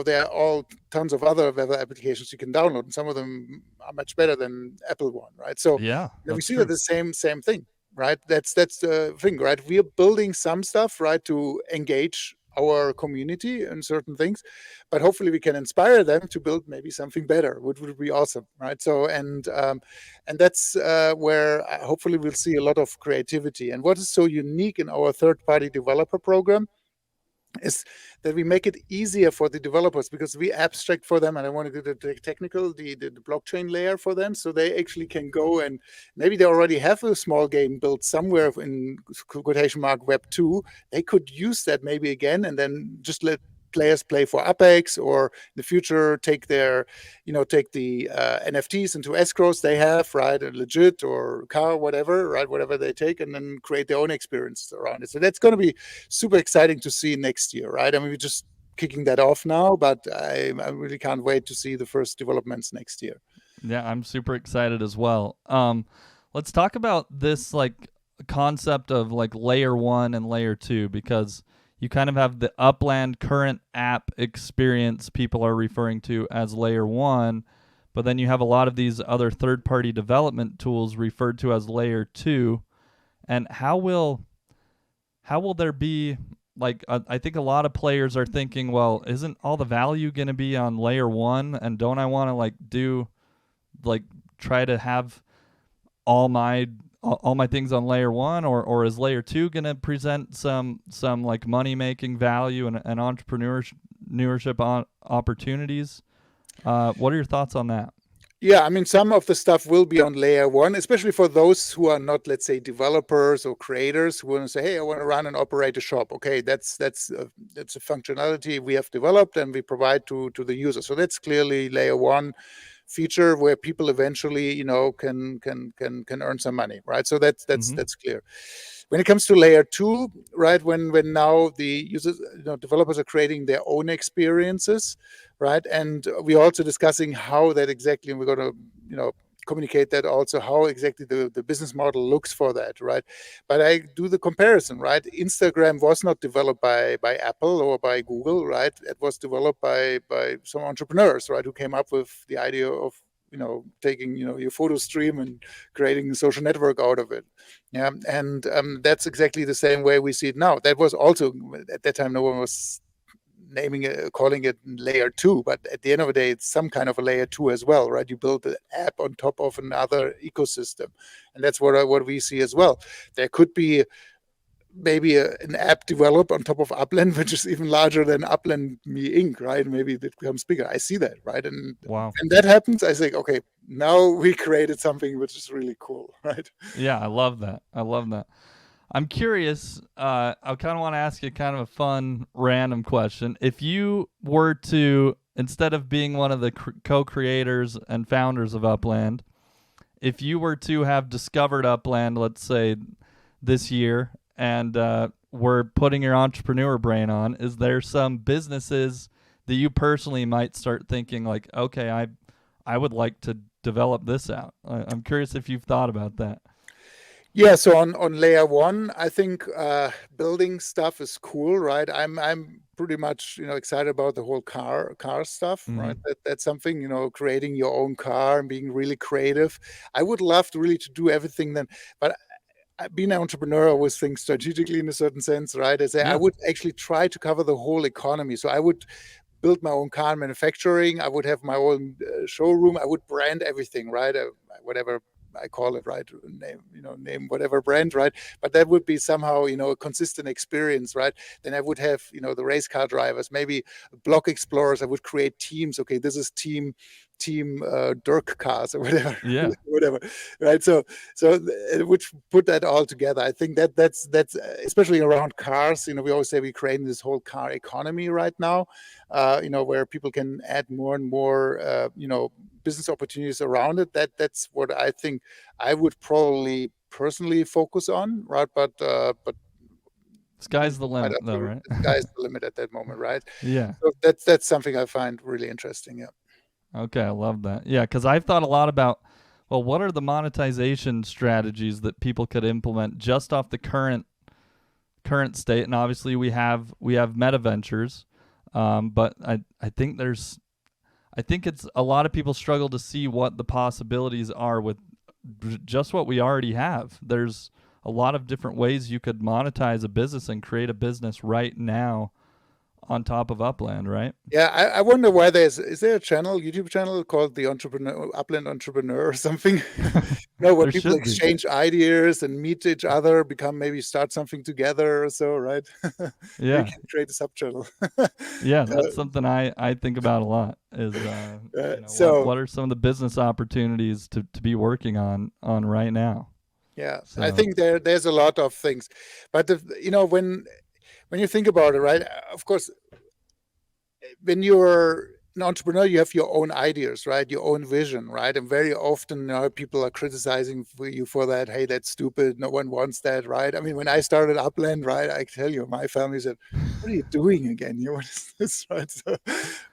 there are all tons of other weather applications you can download, and some of them are much better than Apple one, right? So Yeah, we see true. that the same thing, right? That's the thing, right? We are building some stuff, right, to engage our community and certain things, but hopefully we can inspire them to build maybe something better, which would be awesome, right? So and that's where hopefully we'll see a lot of creativity. And what is so unique in our third-party developer program is that we make it easier for the developers, because we abstract for them, and I want to do the technical, the blockchain layer for them, so they actually can go, and maybe they already have a small game built somewhere in quotation mark Web 2. They could use that maybe again, and then just let players play for Apex, or in the future take their, take the NFTs into escrows they have, right, a legit or car, whatever, right, whatever they take, and then create their own experience around it. So that's going to be super exciting to see next year, right? I mean, we're just kicking that off now, but I really can't wait to see the first developments next year. Yeah, I'm super excited as well. Let's talk about this like concept of like layer 1 and layer 2, because you kind of have the Upland current app experience people are referring to as layer 1, but then you have a lot of these other third-party development tools referred to as layer 2. And how will there be, like, I think a lot of players are thinking, well, isn't all the value going to be on layer 1, and don't I want to try to have all my things on layer 1, or is layer 2 going to present some like money making value and entrepreneurship opportunities? What are your thoughts on that? Yeah, I mean, some of the stuff will be on layer 1, especially for those who are not, let's say, developers or creators who want to say, hey, I want to run and operate a shop. Okay, that's a functionality we have developed and we provide to the user. So that's clearly layer 1 feature where people eventually, can earn some money, right? So that's clear. When it comes to layer 2, right, when now the users, developers are creating their own experiences, right, and we're also discussing how that exactly, and we're going to, communicate that also, how exactly the business model looks for that, right? But I do the comparison, right? Instagram was not developed by Apple or by Google, right? It was developed by some entrepreneurs, right, who came up with the idea of taking your photo stream and creating a social network out of it. Yeah, and that's exactly the same way we see it now. That was also, at that time, no one was calling it layer 2, but at the end of the day, it's some kind of a layer 2 as well, right? You build an app on top of another ecosystem, and that's what we see as well. There could be maybe an app developed on top of Upland, which is even larger than Upland Me Inc., right? Maybe it becomes bigger. I see that, right? And wow, and that happens, I think, okay, now we created something which is really cool, right? Yeah, I love that. I'm curious. I kind of want to ask you kind of a fun, random question. If you were to, instead of being one of the co-creators and founders of Upland, if you were to have discovered Upland, let's say this year, and were putting your entrepreneur brain on, is there some businesses that you personally might start thinking like, okay, I would like to develop this out? I'm curious if you've thought about that. Yeah, so on layer 1, I think building stuff is cool, right? I'm pretty much excited about the whole car stuff, right? That's something, creating your own car and being really creative. I would love to really to do everything then, but being an entrepreneur, I always think strategically in a certain sense, right? I say I would actually try to cover the whole economy. So I would build my own car manufacturing. I would have my own showroom. I would brand everything, right? Whatever I call it, right? Name whatever brand, right? But that would be somehow, a consistent experience, right? Then I would have, the race car drivers, maybe block explorers. I would create teams. Okay, this is team Dirk cars or whatever. Yeah. Whatever, right? So it would put that all together. I think that's especially around cars. We always say we're creating this whole car economy right now. Where people can add more and more, business opportunities around it. That's what I think I would probably personally focus on, right? But sky's the limit, though, right? Sky's the limit at that moment, right? Yeah. So that's something I find really interesting. Yeah. Okay, I love that. Yeah, because I've thought a lot about, well, what are the monetization strategies that people could implement just off the current state? And obviously, we have meta ventures, but I think it's a lot of people struggle to see what the possibilities are with just what we already have. There's a lot of different ways you could monetize a business and create a business right now on top of Upland, right? Yeah, I wonder why is there a YouTube channel called the Upland Entrepreneur or something? Where There people should be. exchange ideas and meet each other, maybe start something together or so, right? You Yeah. can create a sub channel. Yeah, that's something I think about a lot is So what are some of the business opportunities to be working on right now. yeah, I So think there's a lot of things, but when you think about it, right? Of course, when you're an entrepreneur, you have your own ideas, right? Your own vision, right? And very often, people are criticizing you for that. Hey, that's stupid. No one wants that, right? I mean, when I started Upland, right, I tell you, my family said, "What are you doing again? What is this?" Right? So,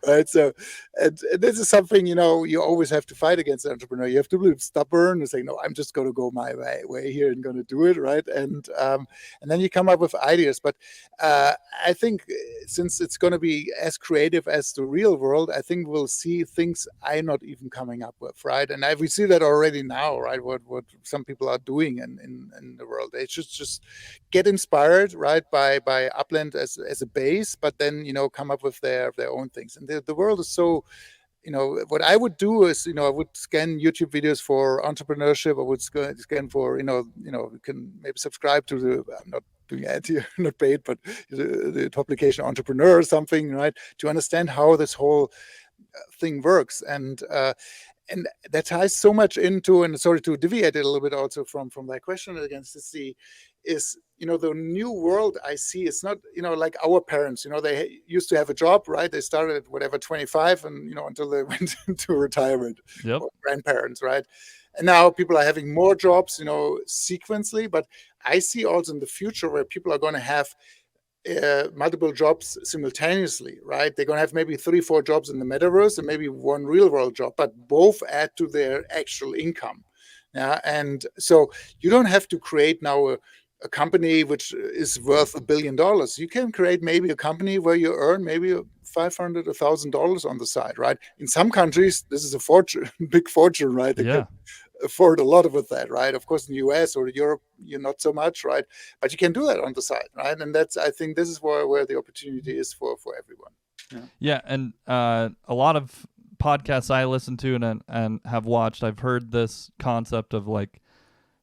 right. So, and this is something you always have to fight against an entrepreneur. You have to be stubborn and say, "No, I'm just going to go my way here and going to do it," right? And then you come up with ideas. But I think since it's going to be as creative as the real world, I think we'll see things I'm not even coming up with, right? And we see that already now, right? What some people are doing in the world. They should just get inspired, right, by Upland as a base, but then come up with their own things. And the world is so what I would do is, I would scan YouTube videos for entrepreneurship. I would scan for, you can maybe subscribe to I'm not doing ad here, not paid, but the publication Entrepreneur or something, right? To understand how this whole thing works. And that ties so much into, and sorry to deviate a little bit also from that question against is the new world I see is not like our parents. They used to have a job, right? They started at whatever 25 and until they went into retirement. yep. Or grandparents, right? And now people are having more jobs sequentially, but I see also in the future where people are going to have multiple jobs simultaneously, right? They're going to have maybe 3-4 jobs in the metaverse and maybe one real world job, but both add to their actual income. Yeah, and so you don't have to create now a company which is worth $1 billion. You can create maybe a company where you earn maybe $500, $1,000 on the side, right? In some countries, this is a fortune, big fortune, right? They Yeah. can afford a lot of that, right? Of course, in the US or Europe, you're not so much, right? But you can do that on the side, right? And I think this is where the opportunity is for everyone. Yeah, and a lot of podcasts I listen to and have watched, I've heard this concept of like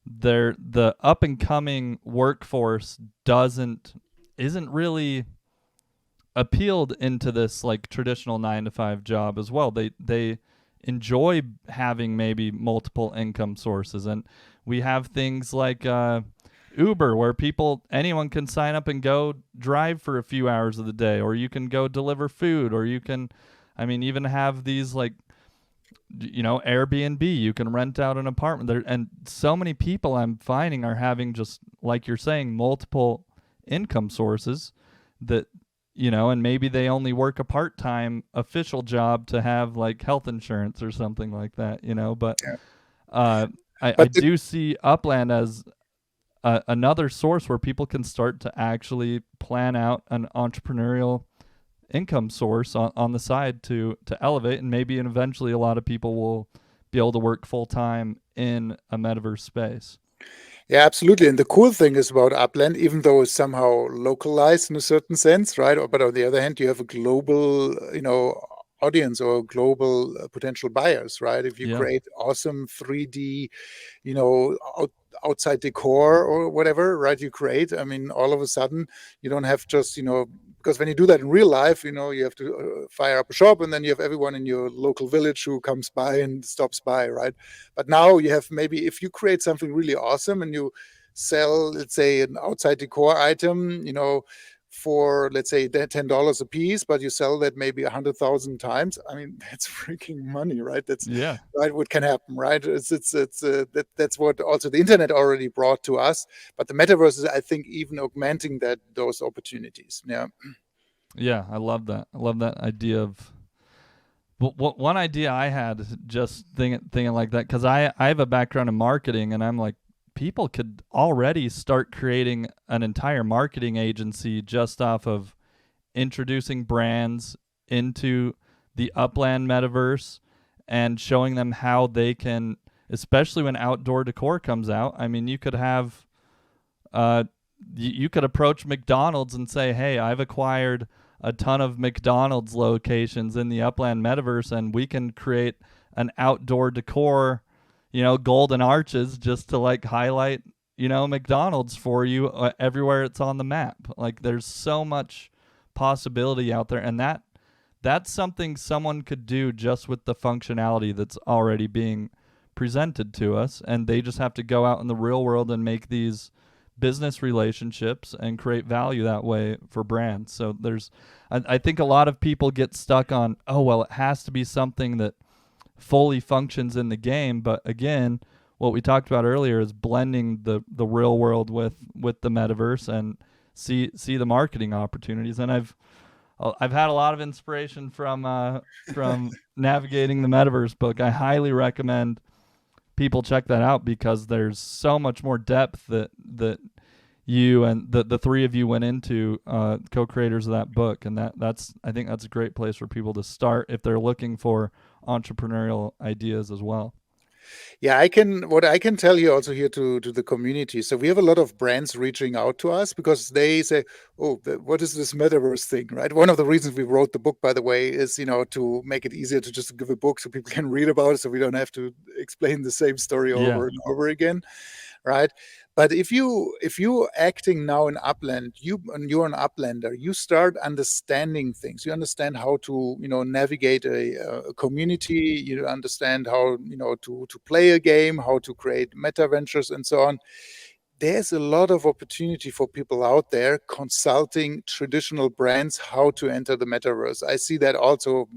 the up and coming workforce isn't really appealed into this like traditional 9 to 5 job as well. They enjoy having maybe multiple income sources, and we have things like Uber, where anyone can sign up and go drive for a few hours of the day, or you can go deliver food, or you can, even have these like, Airbnb. You can rent out an apartment there, and so many people I'm finding are having, just like you're saying, multiple income sources that and maybe they only work a part-time official job to have like health insurance or something like that, but Yeah. I do see Upland as another source where people can start to actually plan out an entrepreneurial income source on the side to elevate, and maybe eventually a lot of people will be able to work full-time in a metaverse space. Yeah, absolutely. And the cool thing is about Upland, even though it's somehow localized in a certain sense, right? But on the other hand, you have a global, audience or global potential buyers, right? If you Yeah. create awesome 3D, outside decor or whatever, right? You create. All of a sudden, you don't have just, because when you do that in real life, you have to fire up a shop and then you have everyone in your local village who comes by and stops by, right? But now you have, maybe if you create something really awesome and you sell, let's say, an outside decor item, for, let's say, $10 a piece, but you sell that maybe 100,000 times. That's freaking money, right? That's Yeah. right. What can happen, right? That's what also the internet already brought to us. But the metaverse is, I think, even augmenting those opportunities. Yeah. Yeah, I love that. I love that idea of. But one idea I had, just thinking like that, because I have a background in marketing, and I'm like, people could already start creating an entire marketing agency just off of introducing brands into the Upland Metaverse and showing them how they can, especially when outdoor decor comes out. You could have, you could approach McDonald's and say, hey, I've acquired a ton of McDonald's locations in the Upland Metaverse, and we can create an outdoor decor, golden arches just to like highlight, McDonald's for you everywhere it's on the map. Like there's so much possibility out there, and that's something someone could do just with the functionality that's already being presented to us, and they just have to go out in the real world and make these business relationships and create value that way for brands. So I think a lot of people get stuck on, oh well, it has to be something that fully functions in the game. But again, what we talked about earlier is blending the real world with the metaverse and see the marketing opportunities. And I've had a lot of inspiration from navigating the metaverse book. I highly recommend people check that out because there's so much more depth that you and the three of you went into, co-creators of that book, and I think that's a great place for people to start if they're looking for entrepreneurial ideas as well. Yeah, what I can tell you also here to the community. So we have a lot of brands reaching out to us because they say, oh, what is this metaverse thing, right? One of the reasons we wrote the book, by the way, is, to make it easier to just give a book so people can read about it, so we don't have to explain the same story over and over again, right? But if you acting now in Upland, you're an Uplander, you start understanding things. You understand how to navigate a community. You understand how to play a game, how to create meta ventures, and so on. There's a lot of opportunity for people out there consulting traditional brands how to enter the metaverse. I see that also.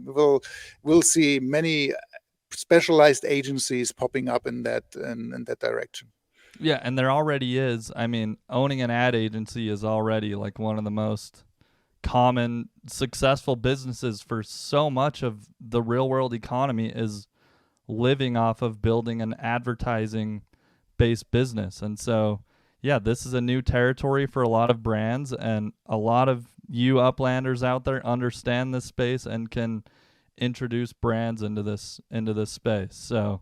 We'll see many specialized agencies popping up in that direction. Yeah, and there already is. I mean, owning an ad agency is already like one of the most common successful businesses for so much of the real world economy is living off of building an advertising based business. And so, yeah, this is a new territory for a lot of brands, and a lot of you Uplanders out there understand this space and can introduce brands into this space. So,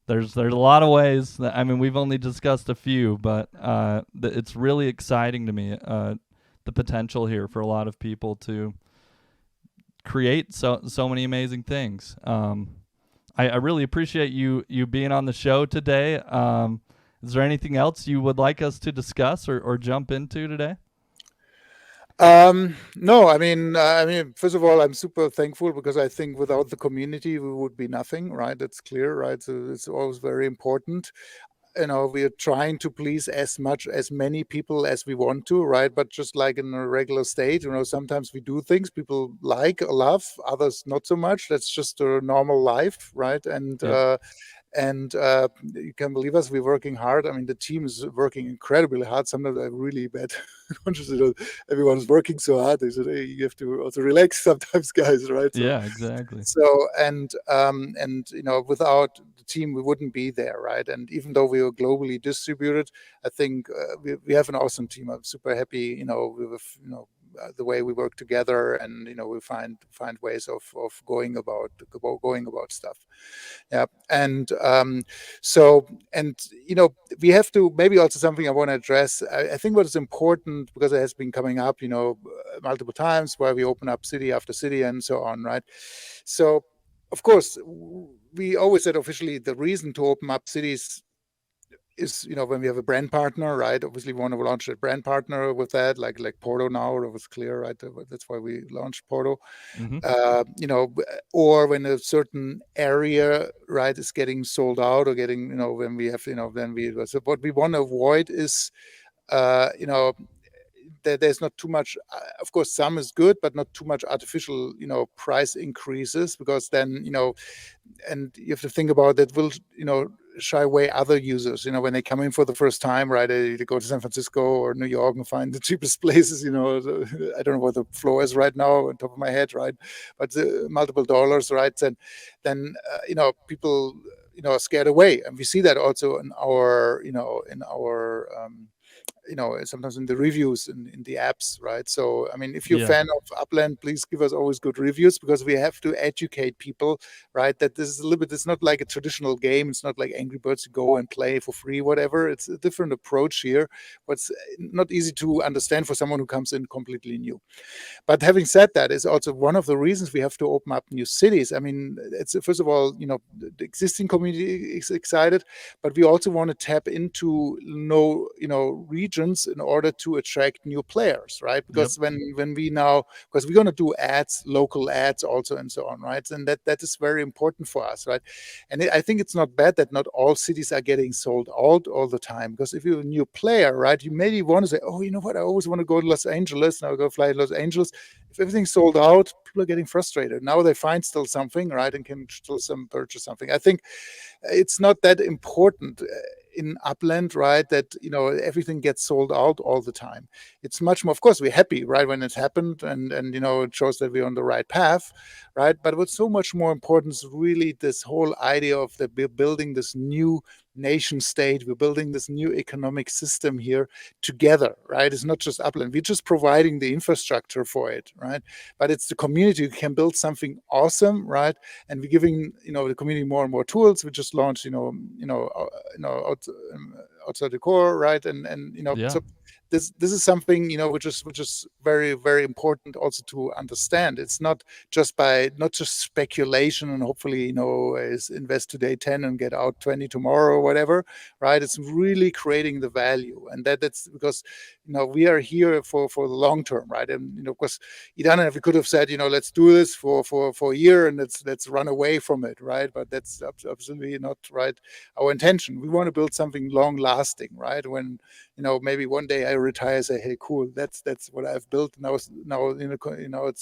there's a lot of ways that, I mean, we've only discussed a few, but it's really exciting to me, the potential here for a lot of people to create so many amazing things. I really appreciate you being on the show today. Is there anything else you would like us to discuss or jump into today? No, I mean, first of all, I'm super thankful because I think without the community, we would be nothing, right? That's clear, right? So it's always very important. We are trying to please as many people as we want to, right? But just like in a regular state, sometimes we do things people like or love, others not so much. That's just a normal life, right? And Yep. You can believe us, we're working hard. I mean, the team is working incredibly hard. Sometimes I'm really bad conscious that everyone's working so hard. They said, hey, you have to also relax sometimes, guys, right? So, Yeah, exactly. without the team, we wouldn't be there, right? And even though we are globally distributed, I think we have an awesome team. I'm super happy, with the way we work together, and we find ways of going about stuff. Yeah. And we have to, maybe also something I want to address. I think what is important, because it has been coming up multiple times, where we open up city after city and so on, right? So of course we always said officially the reason to open up cities is when we have a brand partner, right? Obviously we want to launch a brand partner with that, like Porto now. It was clear, right? That's why we launched Porto. Mm-hmm. Or when a certain area, right, is getting sold out, or getting, when we have, so what we want to avoid is, there's not too much, of course some is good, but not too much artificial price increases, because then and you have to think about that will shy away other users when they come in for the first time, right? They go to San Francisco or New York and find the cheapest places. I don't know what the floor is right now on top of my head, right? But multiple dollars, right? And then people are scared away, and we see that also in our sometimes in the reviews in the apps, right? So I mean, if you're a Yeah. fan of Upland, please give us always good reviews, because we have to educate people, right? That this is a little bit, it's not like a traditional game. It's not like Angry Birds, you go and play for free, whatever. It's a different approach here, but it's not easy to understand for someone who comes in completely new. But having said that, is also one of the reasons we have to open up new cities. I mean, it's first of all, the existing community is excited, but we also want to tap into regions in order to attract new players, right? Yep. Because when we now, because we're going to do ads, local ads also, and so on, right? And that is very important for us, right? And I think it's not bad that not all cities are getting sold out all the time, because if you're a new player, right, you maybe want to say, oh, you know what, I always want to go to Los Angeles, now I'll go fly to Los Angeles. If everything's sold out, people are getting frustrated. Now they find still something, right, and can still purchase something. I think it's not that important in Upland, right, that everything gets sold out all the time. It's much more, of course, we're happy, right, when it's happened, and it shows that we're on the right path, right? But what's so much more important is really this whole idea of that we're building this new nation state, we're building this new economic system here together, right? It's not just Upland, we're just providing the infrastructure for it, right? But it's the community who can build something awesome, right? And we're giving the community more and more tools. We just launched outside the core, right? And Yeah. so this is something which is very, very important also to understand. It's not just speculation and hopefully is invest today 10 and get out 20 tomorrow or whatever, right? It's really creating the value, and that's because we are here for the long term, right? And of course, Idan, if we could have said let's do this for a year and let's run away from it, right? But that's absolutely not right. Our intention, we want to build something long lasting, right? When maybe one day I retire, say, hey, cool, that's what I've built. Now it's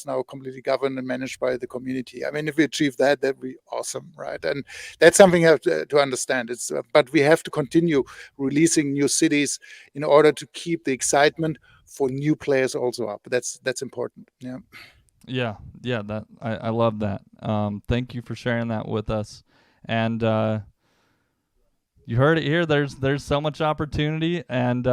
now completely governed and managed by the community. I mean, if we achieve that, that'd be awesome, right? And that's something you have to understand. But we have to continue releasing new cities in order to keep the excitement for new players also up. That's important. Yeah. Yeah. Yeah. That I love that. Thank you for sharing that with us. And you heard it here. There's so much opportunity, and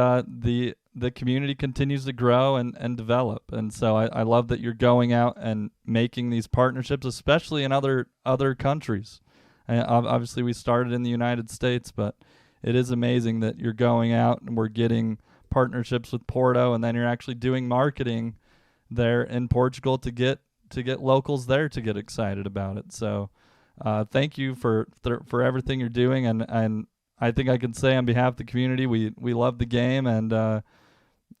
the community continues to grow and develop. And so I love that you're going out and making these partnerships, especially in other countries. And obviously, we started in the United States, but it is amazing that you're going out and we're getting partnerships with Porto, and then you're actually doing marketing there in Portugal to get locals there to get excited about it. So thank you for everything you're doing, and I think I can say on behalf of the community, we love the game, and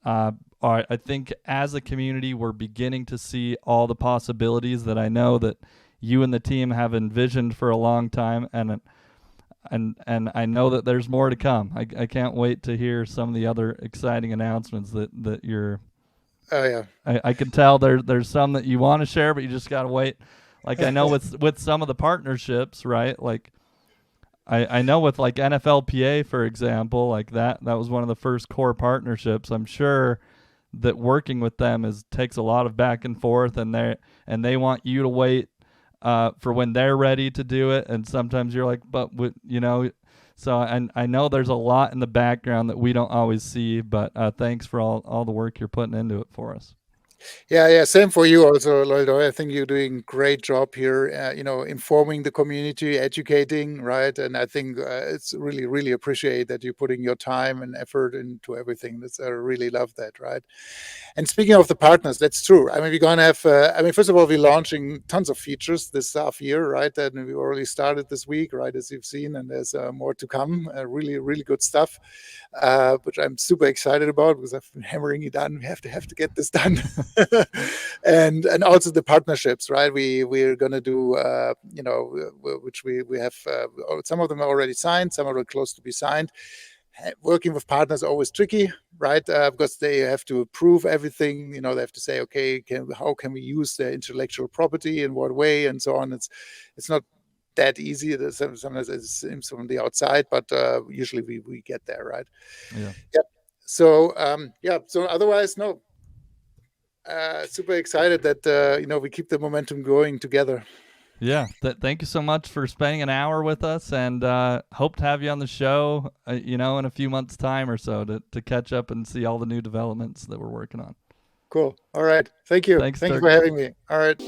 I think as a community, we're beginning to see all the possibilities that I know that you and the team have envisioned for a long time, and I know that there's more to come. I can't wait to hear some of the other exciting announcements that you're. Oh yeah. I can tell there's some that you want to share, but you just gotta wait. Like I know with some of the partnerships, right? Like I know with like NFLPA, for example, like that was one of the first core partnerships. I'm sure that working with them takes a lot of back and forth, and they want you to wait for when they're ready to do it, and sometimes you're like, but so I know there's a lot in the background that we don't always see, but thanks for all the work you're putting into it for us. Yeah. Same for you also, Loldo. I think you're doing a great job here, informing the community, educating, right? And I think it's really, really appreciate that you're putting your time and effort into everything. I really love that, right? And speaking of the partners, that's true. I mean, we're going to have, first of all, we're launching tons of features this half year, right? And we already started this week, right, as you've seen, and there's more to come. Really, really good stuff, which I'm super excited about because I've been hammering it done. We have to get this done. and also the partnerships, right? We're going to do, which we have, some of them are already signed, some are close to be signed. Working with partners is always tricky, right? Because they have to approve everything. They have to say, okay, how can we use their intellectual property in what way, and so on. It's not that easy. Sometimes it seems from the outside, but usually we get there, right? Yeah. Yep. So So otherwise, no. Super excited that we keep the momentum going together. Yeah. Thank you so much for spending an hour with us, and hope to have you on the show, in a few months' time or so to catch up and see all the new developments that we're working on. Cool. All right. Thank you. Thanks, Thank you Dirk. for having me. All right.